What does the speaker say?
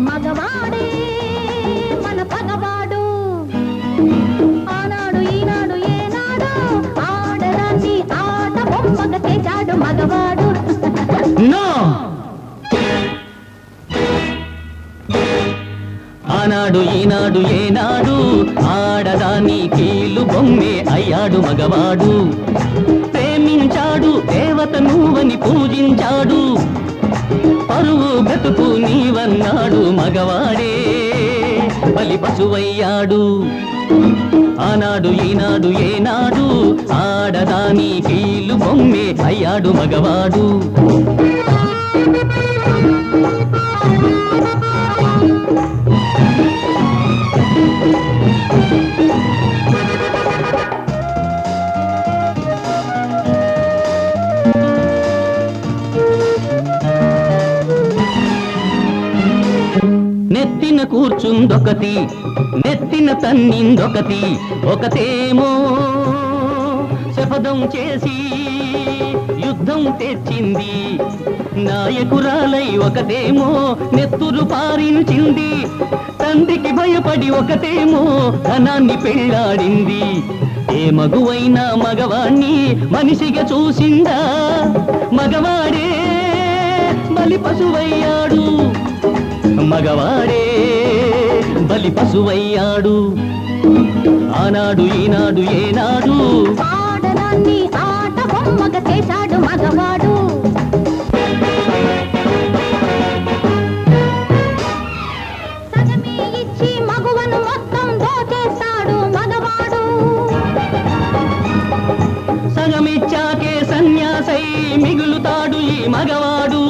మగవాడే మన పగవాడు ఆనాడు ఈనాడు ఏనాడు ఆడదాన్ని ఆట బొమ్మగ చేశాడు మగవాడు నో ఆనాడు ఈనాడు ఏనాడు ఆడదాని కీలు బొమ్మే అయ్యాడు మగవాడు ప్రేమించాడు దేవత నువ్వని పూజించాడు పరువు బ్రతుకు నీవన్నాడు మగవాడే బలి పశువయ్యాడు ఆనాడు ఈనాడు ఏనాడు ఆడదాని కీలు బొమ్మే అయ్యాడు మగవాడు నెత్తిన కూర్చుందొకటి నెత్తిన తన్నిందొకటి ఒకతేమో శపథం చేసి యుద్ధం తెచ్చింది నాయకురాలై ఒకతేమో నెత్తురు పారించింది తండ్రికి భయపడి ఒకతేమో ధనాన్ని పెళ్లాడింది ఏ మగువైనా మగవాణ్ణి మనిషిగా చూసిందా మగవాడే బలి పశువయ్యాడు మగవాడే బలి పశువయ్యాడు ఆనాడు ఈనాడు ఏనాడు ఆడదాన్ని ఆట బొమ్మగ చేశాడు మగవాడు సగమే ఇచ్చి మగువను మొత్తం దోచేస్తాడు మగవాడు సగమిచ్చాకే సన్యాసై మిగులుతాడు ఈ మగవాడు